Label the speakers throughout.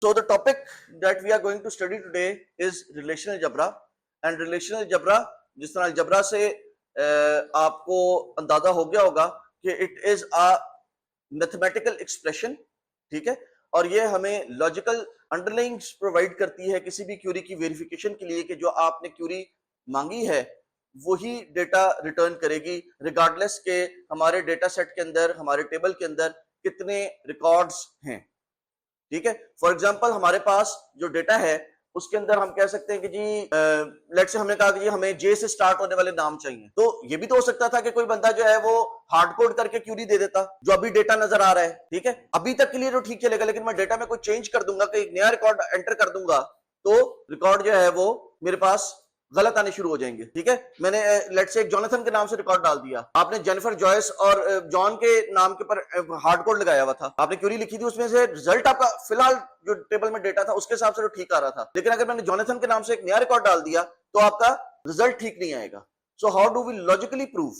Speaker 1: So the topic that we are going to study today is relational algebra and relational algebra जिस तरह algebra से आपको अंदाजा हो गया होगा कि it is a mathematical expression, ठीक है, और ये हमें लॉजिकल अंडरलाइंग्स प्रोवाइड करती है किसी भी क्यूरी की वेरिफिकेशन के लिए कि जो आपने क्यूरी मांगी है वही डेटा रिटर्न करेगी रिगार्डलेस के हमारे डेटा सेट के अंदर हमारे टेबल के अंदर कितने रिकॉर्ड्स हैं। ठीक है, फॉर एग्जांपल हमारे पास जो डेटा है उसके अंदर हम कह सकते हैं कि जी लेट्स से हमने कहा कि जी हमें जे से स्टार्ट होने वाले नाम चाहिए, तो ये भी तो हो सकता था कि कोई बंदा जो है वो हार्ड कोड करके क्यूरी दे देता जो अभी डेटा नजर आ रहा है। ठीक है, अभी तक के लिए तो ठीक चलेगा, लेकिन मैं डेटा में कोई चेंज कर दूंगा कि एक नया रिकॉर्ड एंटर कर दूंगा तो रिकॉर्ड जो है वो मेरे पास गलत आने शुरू हो जाएंगे। ठीक है, मैंने लेट्स से एक जॉनथन के नाम से रिकॉर्ड डाल दिया, आपने जेनिफर जॉयस और जॉन के नाम के ऊपर हार्ड कोड लगाया हुआ था, आपने क्यूरी लिखी थी, उसमें से रिजल्ट आपका फिलहाल जो टेबल में डेटा था उसके हिसाब से तो ठीक आ रहा था, लेकिन अगर मैंने जॉनथन के नाम से एक नया रिकॉर्ड डाल दिया तो आपका रिजल्ट ठीक नहीं आएगा। So how do we logically prove,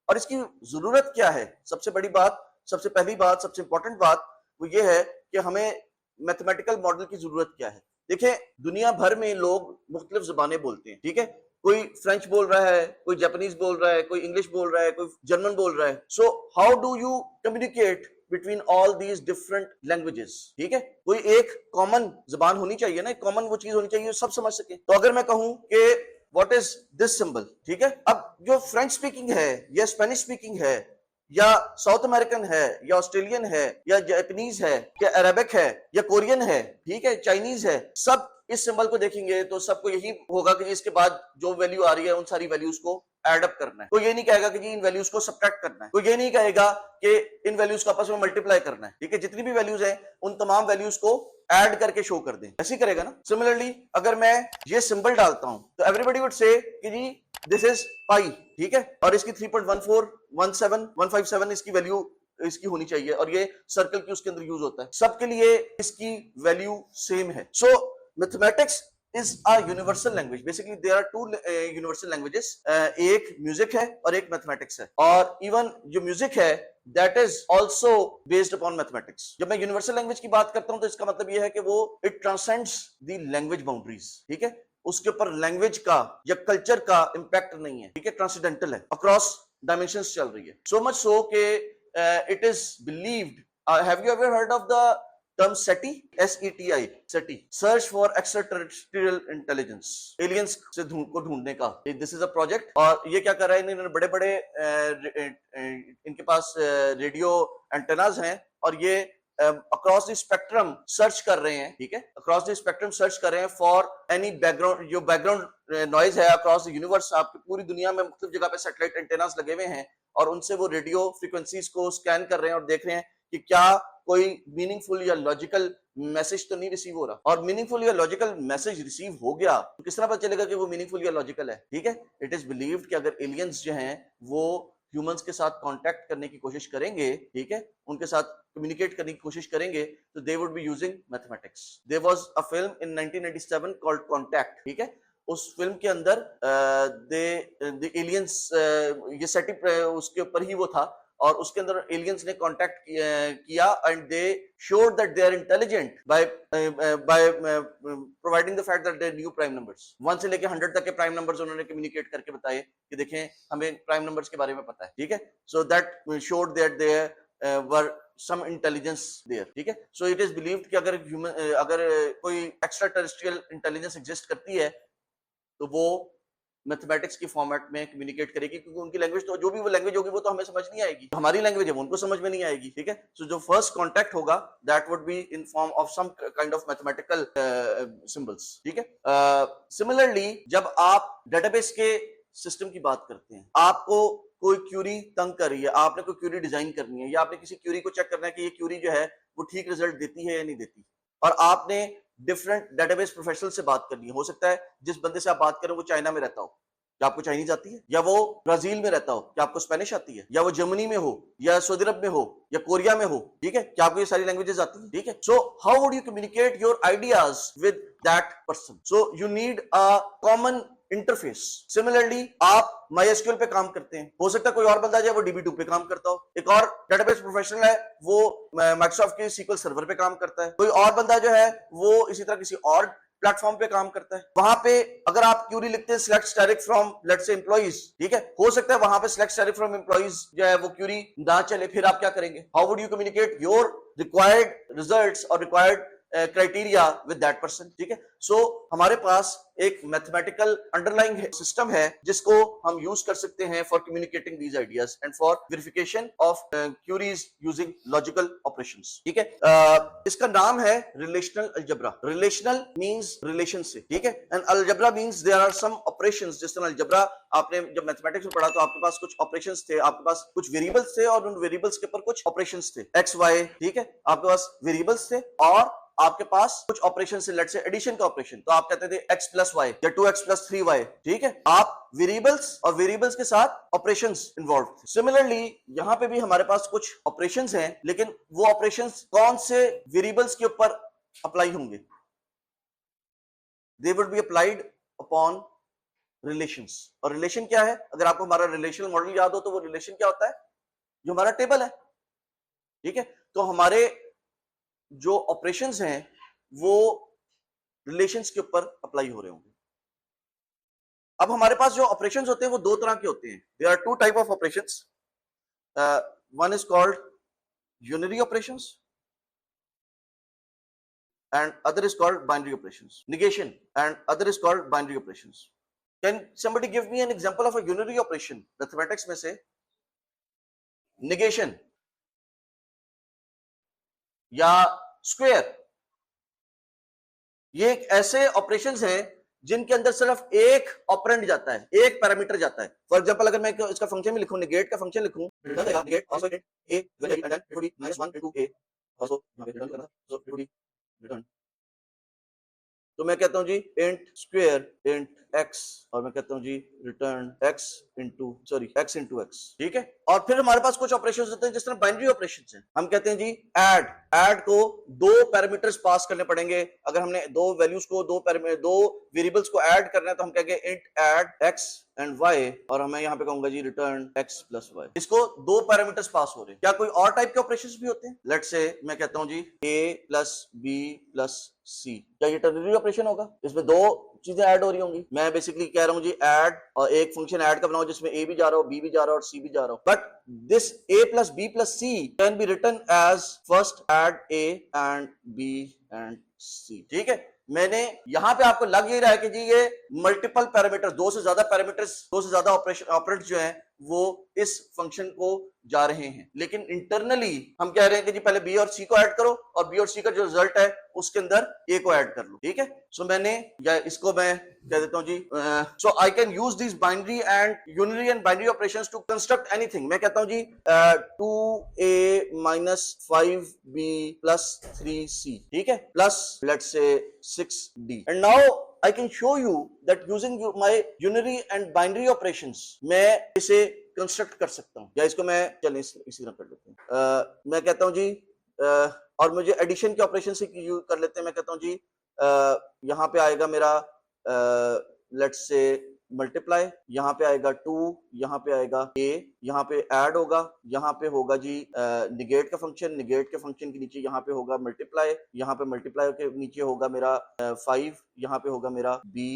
Speaker 1: और इसकी जरूरत क्या है? सबसे बड़ी बात, सबसे पहली बात, सबसे इंपॉर्टेंट बात वो ये है कि हमें मैथमेटिकल मॉडल की जरूरत क्या है। देखिए, दुनिया भर में लोग मुख्तलिफ जुबानें बोलते हैं। ठीक है, कोई फ्रेंच बोल रहा है, कोई जापानीज बोल रहा है, कोई इंग्लिश बोल रहा है, कोई जर्मन बोल रहा है। सो how do you communicate between all these different languages? ठीक है, कोई एक कॉमन जुबान होनी चाहिए ना, एक कॉमन वो चीज होनी चाहिए सब समझ सके। तो अगर मैं कहूं कि व्हाट इज दिस सिंबल, ठीक है, अब जो फ्रेंच स्पीकिंग है या स्पेनिश स्पीकिंग है या साउथ अमेरिकन है या ऑस्ट्रेलियन है या जापानीज है या अरेबिक है या कोरियन है, ठीक है, चाइनीज है, सब इस सिंबल को देखेंगे तो सबको यही होगा कि इसके बाद जो वैल्यू आ रही है उन सारी वैल्यूज को एड अप करना है। कोई ये नहीं कहेगा कि जी इन वैल्यूज को सब्ट्रैक्ट करना है, कोई ये नहीं कहेगा कि इन वैल्यूज को आपस में मल्टीप्लाई करना है। ठीक है, जितनी भी वैल्यूज हैं उन तमाम वैल्यूज को ऐड करके शो कर दें, ऐसे ही करेगा ना। सिमिलरली अगर मैं ये सिंबल डालता हूं तो एवरीबॉडी वुड से कि जी दिस इज पाई, ठीक है, और इसकी 3.1417157 इसकी वैल्यू इसकी होनी चाहिए, और ये सर्कल की उसके अंदर यूज होता है, सबके लिए इसकी वैल्यू सेम है। सो mathematics is a universal language. Basically there are two universal languages, एक म्यूजिक है और एक मैथमेटिक्स है, और इवन जो म्यूजिक है that is also based upon mathematics. जब मैं यूनिवर्सल लैंग्वेज की बात करता हूं तो इसका मतलब यह है कि वो it transcends the language boundaries. ठीक है, उसके ऊपर लैंग्वेज का या कल्चर का इंपैक्ट नहीं है, ठीक है, ट्रांसेंडेंटल है, अक्रॉस डायमेंशंस चल रही है। सो मच सो के it is believed, have you ever heard of the term SETI? SETI, SETI, search for extraterrestrial intelligence, aliens से को ढूंढने का। दिस इज अ प्रोजेक्ट, और ये क्या कर रहा है, इन्होंने बड़े बड़े इनके पास रेडियो एंटेनाज हैं और ये अक्रॉस द स्पेक्ट्रम सर्च कर रहे हैं। ठीक है, अक्रॉस द स्पेक्ट्रम सर्च कर रहे हैं फॉर एनी बैकग्राउंड, जो बैकग्राउंड नॉइज है अक्रॉस द यूनिवर्स। आपकी पूरी दुनिया में मुख्तलिफ जगह पे सैटेलाइट एंटेनास लगे हुए हैं और उनसे वो रेडियो फ्रीक्वेंसीज को स्कैन कर रहे हैं और देख रहे हैं कि क्या कोई मीनिंगफुल या लॉजिकल मैसेज तो नहीं रिसीव हो रहा, और मीनिंगफुल या लॉजिकल मैसेज रिसीव हो गया तो किस तरह पता चलेगा कि वो मीनिंगफुल या लॉजिकल है? ठीक है, इट इज बिलीव्ड कि अगर एलियंस जो हैं वो ह्यूमंस के साथ कांटेक्ट करने की कोशिश करेंगे, ठीक है, उनके साथ कम्युनिकेट करने की कोशिश करेंगे, तो they would be using mathematics. There was a film in 1997 called Contact. ठीक है, उस फिल्म के अंदर द एलियंस, ये सेटिंग उसके ऊपर ही वो था, और उसके अंदर एलियंस ने कांटेक्ट किया and they showed that they are intelligent by providing the fact that they knew prime numbers. 1 से लेके 100 तक के प्राइम नंबर्स उन्होंने कम्युनिकेट करके बताए कि देखें हमें प्राइम नंबर्स के बारे में पता है। ठीक है, so that showed that they were some intelligence there. ठीक है, सो इट इज बिलीव्ड कि अगर कोई एक्स्ट्रा टेरेस्ट्रियल इंटेलिजेंस एग्जिस्ट करती है तो वो मैथमेटिक्स की फॉर्मेट में कम्युनिकेट करेगी, क्योंकि उनकी लैंग्वेज तो जो भी वो लैंग्वेज होगी वो तो हमें समझ नहीं आएगी, हमारी लैंग्वेज है वो उनको समझ में नहीं आएगी। ठीक है, सो जो फर्स्ट कांटेक्ट होगा that would be in form of some kind of mathematical symbols. ठीक है, सिमिलरली जब आप डेटाबेस के सिस्टम की बात करते हैं, आपको कोई क्यूरी तंग कर रही है, आपने कोई क्यूरी डिजाइन करनी है, या आपने किसी क्यूरी को चेक करना है कि ये क्यूरी जो है वो ठीक रिजल्ट देती है या नहीं देती, और आपने डिफरेंट डेटाबेस प्रोफेशनल से बात करनी है। हो सकता है जिस बंदे से आप बात करें वो चाइना में रहता हो, क्या आपको चाइनीज आती है, या वो ब्राजील में रहता हो, क्या आपको स्पेनिश आती है, या वो जर्मनी में हो या सऊदी अरब में हो या कोरिया में हो, ठीक है, क्या आपको ये सारी लैंग्वेजेस आती है? ठीक है, so how would you communicate your ideas with that person? So you need a common interface. Similarly आप MySQL पे काम करते हैं, हो सकता है कोई और बंदा जो है वो DB2 पे काम करता हो, एक और डेटाबेस प्रोफेशनल है वो माइक्रोसॉफ्ट के SQL सर्वर पे काम करता है, कोई और बंदा जो है वो इसी तरह किसी और प्लेटफॉर्म पे काम करता है। वहां पे अगर आप क्यूरी लिखते हैं select static from let's say employees, ठीक है, हो सकता है वहां पे सिलेक्ट स्टैटिक फ्रॉम एम्प्लॉइज जो है वो क्यूरी ना चले, फिर आप क्या करेंगे? How would you communicate your required results और required criteria with that person, ठीक है। सो हमारे पास एक मैथमेटिकल अंडरलाइंग सिस्टम है जिसको हम यूज कर सकते हैं for communicating these ideas and for verification of queries using logical operations, ठीक है। इसका नाम है relational algebra. Relational means relation से, ठीक है, and algebra means there are some operations. जिस तरह अलजेब्रा आपने जब मैथमेटिक्स में पढ़ा तो आपके पास कुछ ऑपरेशंस थे, आपके पास कुछ वेरिएबल्स थे और उन वेरिएबल्स के ऊपर कुछ ऑपरेशंस थे, एक्स वाई, ठीक है, आपके पास वेरिएबल्स थे और आपके पास कुछ ऑपरेशन से, लेट्स से एडिशन का ऑपरेशन, तो आप कहते थे x प्लस वाई या 2x प्लस 3y, ठीक है। आप वेरिएबल्स और वेरिएबल्स के साथ ऑपरेशंस इन्वॉल्व थे। सिमिलरली यहां पे भी हमारे पास कुछ ऑपरेशंस हैं, लेकिन वो ऑपरेशंस कौन से वेरिएबल्स के ऊपर अप्लाई होंगे? दे would be applied upon relations. और रिलेशन क्या है? अगर आपको हमारा रिलेशनल मॉडल याद हो तो वो रिलेशन क्या होता है? जो हमारा टेबल है, ठीक है। तो हमारे जो ऑपरेशंस हैं वो रिलेशंस के ऊपर अप्लाई हो रहे होंगे। अब हमारे पास जो ऑपरेशंस होते हैं वो दो तरह के होते हैं। There are two type of operations, one is called unary operations and other is called binary operations. Negation and other is called binary operations. Can somebody give me an example of a unary operation mathematics में से? negation या square, ये एक ऐसे operations हैं जिनके अंदर सिर्फ एक ऑपरेंड जाता है, एक पैरामीटर जाता है। फॉर एग्जांपल अगर मैं इसका फंक्शन भी लिखूं, नेगेट का फंक्शन लिखूं, negate also negate a and then it would be -1 into a also यहां पे रिटर्न करना, so it would be return। तो मैं कहता हूं जी इंट स्क्वायर इंट x और मैं कहता हूं जी रिटर्न x इंटू x, ठीक है। और फिर हमारे पास कुछ ऑपरेशंस होते हैं जिस तरह बाइनरी ऑपरेशंस हैं। हम कहते हैं जी ऐड को दो पैरामीटर्स पास करने पड़ेंगे। अगर हमने दो वैल्यूज को दो वेरिएबल्स को ऐड करना है तो हम कहेंगे int add x and y और मैं यहां पे कहूंगा जी रिटर्न x प्लस y। इसको दो पैरामीटर्स पास हो रहे हैं। क्या कोई और टाइप के ऑपरेशंस भी होते हैं? लेट्स से मैं कहता हूं जी a plus b plus c, क्या ये टर्नरी ऑपरेशन होगा? इसमें दो चीजें ऐड हो रही होंगी। मैं बेसिकली कह रहा हूं जी ऐड, और एक फंक्शन ऐड का बनाओ जिसमें a भी जा रहा हो, b भी जा रहा हो और c भी जा रहा हो। But this a plus b plus c can be written as first add a and b and c, ठीक है। मैंने यहां पे आपको लग ही रहा है कि जी ये मल्टीपल पैरामीटर्स, दो से ज्यादा पैरामीटर्स, दो से ज्यादा ऑपरेशन ऑपरेंट जो हैं वो इस फंक्शन को जा रहे हैं। लेकिन इंटरनली हम कह रहे हैं कि जी पहले b और c को ऐड करो और b और c का जो रिजल्ट है उसके अंदर a को ऐड कर लो, ठीक है। सो मैंने या इसको मैं कह देता हूं जी so I can use this binary and unary and binary operations to construct anything. मैं कहता हूं जी 2a minus 5b plus 3c, ठीक है, plus let's say 6d and now I can show you that using my unary and binary operations मैं इसे construct कर सकता हूं। या इसको मैं चलिए इसी तरह कर लेते हैं। मैं कहता हूं जी और मुझे एडिशन के ऑपरेशन से यूज कर लेते हैं। मैं कहता हूं जी यहां पे आएगा मेरा लेट्स से मल्टीप्लाई, यहाँ पे आएगा 2, यहाँ पे आएगा a, यहाँ पे ऐड होगा, यहाँ पे होगा जी निगेट का फंक्शन, निगेट के फंक्शन के नीचे यहाँ पे होगा मल्टीप्लाई, यहाँ पे मल्टीप्लाई के नीचे होगा मेरा 5, यहाँ पे होगा मेरा b,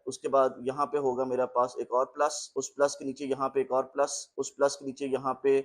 Speaker 1: उसके बाद यहाँ पे होगा मेरा पास एक और प्लस, उस प्लस के नीचे यहाँ पे एक और प्लस, उस प्लस के नीचे यहाँ पे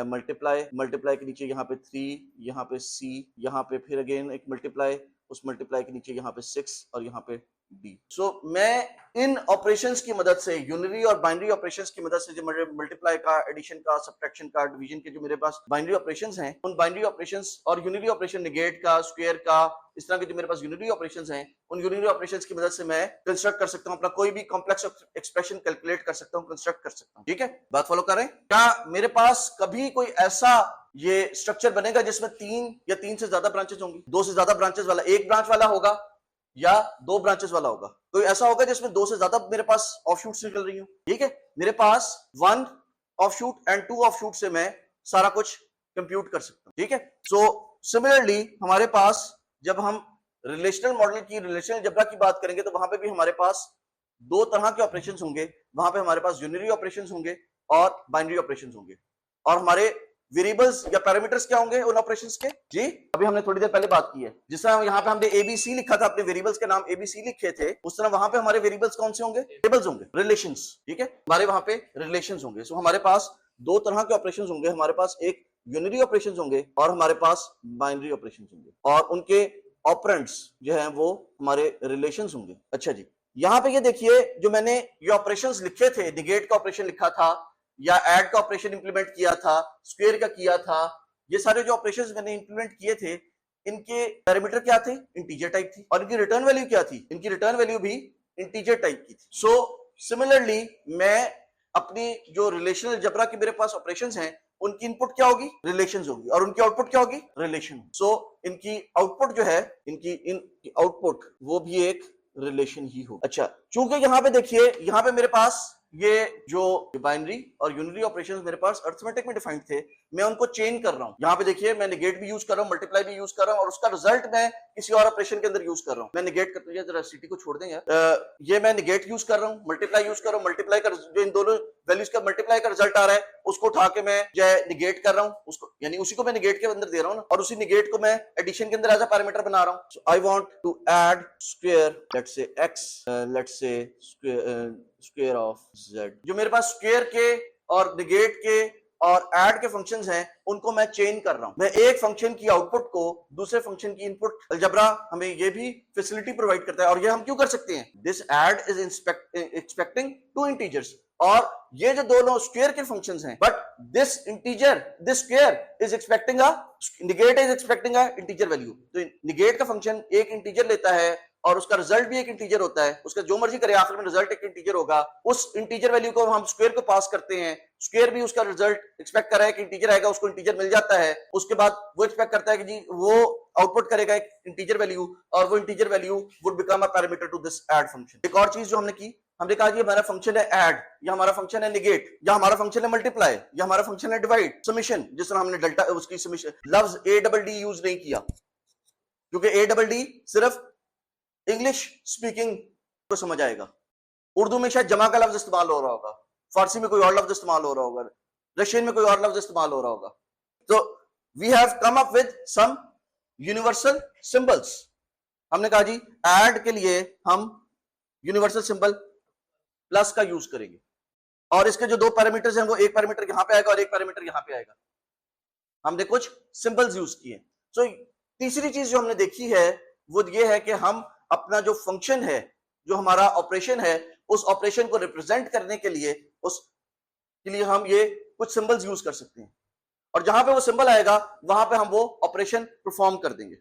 Speaker 1: मल्टीप्लाई, मल्टीप्लाई के नीचे यहाँ पे 3, यहाँ पे c, यहाँ पे फिर अगेन एक मल्टीप्लाई, उस मल्टीप्लाई के नीचे यहाँ पे 6 और यहाँ पे d। सो मैं इन ऑपरेशंस की मदद से, यूनिरी और बाइनरी ऑपरेशंस की मदद से, जो मेरे मल्टीप्लाई का, एडिशन का, सब्ट्रैक्शन का, डिवीजन के जो मेरे पास बाइनरी ऑपरेशंस हैं, उन बाइनरी ऑपरेशंस और यूनिरी ऑपरेशन, नेगेट का, स्क्वायर का, इस तरह के जो मेरे पास यूनिरी ऑपरेशंस हैं, उन यूनिरी ऑपरेशंस की मदद से मैं कंस्ट्रक्ट कर सकता हूं अपना कोई भी कॉम्प्लेक्स एक्सप्रेशन कैलकुलेट कर सकता हूं, कंस्ट्रक्ट कर सकता हूं, ठीक है। बात फॉलो कर रहे हैं? क्या मेरे पास कभी कोई ऐसा ये स्ट्रक्चर बनेगा जिसमें 3 या 3 से ज्यादा ब्रांचेस होंगी? 2 से ज्यादा ब्रांचेस वाला, एक ब्रांच वाला होगा या 2 ब्रांचेस वाला होगा? कोई ऐसा होगा जिसमें 2 से ज्यादा मेरे पास ऑफशूट्स निकल रही हो, ठीक है। मेरे पास 1 ऑफशूट एंड 2 ऑफशूट से मैं सारा कुछ कंप्यूट कर सकता हूं, ठीक है। सो सिमिलरली हमारे पास जब हम रिलेशनल मॉडल की, रिलेशनल अलजेब्रा की बात करेंगे तो वहां पे भी हमारे पास दो तरह के ऑपरेशंस होंगे, वहां पे हमारे पास यूनिनरी ऑपरेशंस होंगे और बाइनरी ऑपरेशंस होंगे। और हमारे वेरिएबल्स या पैरामीटर्स क्या होंगे उन ऑपरेशंस के? जी अभी हमने थोड़ी देर पहले बात की है, जिस तरह यहाँ पे हमने एबीसी लिखा था, अपने वेरिएबल्स के नाम एबीसी लिखे थे, उस तरह वहां पे हमारे वेरिएबल्स कौन से होंगे? टेबल्स होंगे, रिलेशंस। ठीक है, हमारे वहां पे रिलेशंस होंगे। सो हमारे पास दो तरह के ऑपरेशंस होंगे, हमारे पास एक यूनिनरी ऑपरेशंस होंगे और हमारे पास बाइनरी ऑपरेशंस होंगे, और उनके ऑपरेंड्स जो है वो हमारे रिलेशंस होंगे। अच्छा जी, यहाँ पे ये देखिए, जो मैंने ये ऑपरेशंस लिखे थे, निगेट का ऑपरेशन लिखा था या ऐड का ऑपरेशन इंप्लीमेंट किया था, स्क्वायर का किया था, ये सारे जो ऑपरेशंस मैंने इंप्लीमेंट किए थे, इनके पैरामीटर क्या थे? इंटीजर टाइप थी। और इनकी रिटर्न वैल्यू क्या थी? इनकी रिटर्न वैल्यू भी इंटीजर टाइप की थी। सो सिमिलरली मैं अपनी जो रिलेशनल अलजेब्रा के मेरे पास ऑपरेशंस हैं, उनकी इनपुट क्या होगी? रिलेशंस होगी, और उनकी आउटपुट क्या होगी? रिलेशन। सो इनकी आउटपुट जो है, इनकी आउटपुट वो भी एक रिलेशन ही हो। अच्छा, चूंकि यहाँ पे देखिए, यहाँ पे मेरे पास ये जो बाइनरी और यूनिनरी ऑपरेशंस मेरे पास अरिथमेटिक में डिफाइंड थे, मैं उनको चेंज कर रहा हूं। यहाँ पे देखिए, मैं नेगेट भी यूज कर रहा हूँ, मल्टीप्लाई भी यूज कर रहा हूँ, और उसका रिजल्ट मैं किसी और ऑपरेशन के अंदर यूज कर रहा हूँ। मैं नेगेट कर, जरा सिटी को छोड़ दें यार, ये मैं नेगेट यूज कर रहा हूँ, मल्टीप्लाई यूज कर रहा हूँ, मल्टीप्लाई का जो इन दोनों वैल्यूज का मल्टीप्लाई का रिजल्ट आ रहा है, उसको उठा के मैं जो है निगेट कर रहा हूँ, उसको यानी उसी को मैं निगेट के अंदर दे रहा हूँ ना, और उसी निगेट को मैं एडिशन के अंदर एज अ पैरामीटर बना रहा हूँ। I want to add square, let's say x, let's say square of z। जो मेरे पास स्क्वायर के और निगेट के और ऐड के फंक्शंस हैं, उनको मैं चेंज कर रहा हूं। मैं एक फंक्शन की आउटपुट को दूसरे फंक्शन की इनपुट, अलजेब्रा हमें ये भी फैसिलिटी प्रोवाइड करता है, और ये हम क्यों कर सकते हैं? This add is expecting two integers, और ये जो दोनों स्क्वायर के फंक्शंस हैं, but this integer, this square is expecting a, negate is expecting a integer value. तो निगेट का फंक्शन एक इंटीजर लेता है और उसका रिजल्ट भी एक इंटीजर होता है, उसका जो मर्जी करे आखिर में रिजल्ट एक इंटीजर होगा। उस इंटीजर वैल्यू को हम स्क्वायर को पास करते हैं, स्क्वायर भी उसका रिजल्ट एक्सपेक्ट कर रहा है कि इंटीजर आएगा, उसको इंटीजर मिल जाता है। उसके बाद वो एक्सपेक्ट करता है कि जी वो आउटपुट करेगा एक इंटीजर वैल्यू, और वो integer value would become a parameter to this add function. एक और चीज जो हमने की, हमने कहा कि हमारा फंक्शन है ऐड, या हमारा फंक्शन है निगेट, या हमारा फंक्शन है मल्टीप्लाई, या हमारा फंक्शन है डिवाइड, समेशन। जिस तरह हमने डेल्टा उसकी समेशन, लफ्ज ADD यूज नहीं किया, क्योंकि ADD सिर्फ इंग्लिश स्पीकिंग को समझ आएगा। उर्दू में शायद जमा का लफ्ज इस्तेमाल हो रहा होगा, फारसी में कोई और लफ्ज इस्तेमाल हो रहा होगा, रशियन में कोई और लफ्ज इस्तेमाल हो रहा होगा। तो we have come up with some universal symbols. हमने कहा जी ऐड के लिए हम यूनिवर्सल सिंबल प्लस का यूज करेंगे, और इसके जो दो पैरामीटर्स हैं, वो एक पैरामीटर यहां पे आएगा और एक पैरामीटर यहां पे आएगा। हमने कुछ सिंबल्स यूज किए। तो तीसरी चीज जो हमने देखी है वो ये है कि हम अपना जो फंक्शन है, जो हमारा ऑपरेशन है, उस ऑपरेशन को रिप्रेजेंट करने के लिए हम ये कुछ सिंबल्स यूज कर सकते हैं, और जहां पे वो सिंबल आएगा वहां पे हम वो ऑपरेशन परफॉर्म कर देंगे।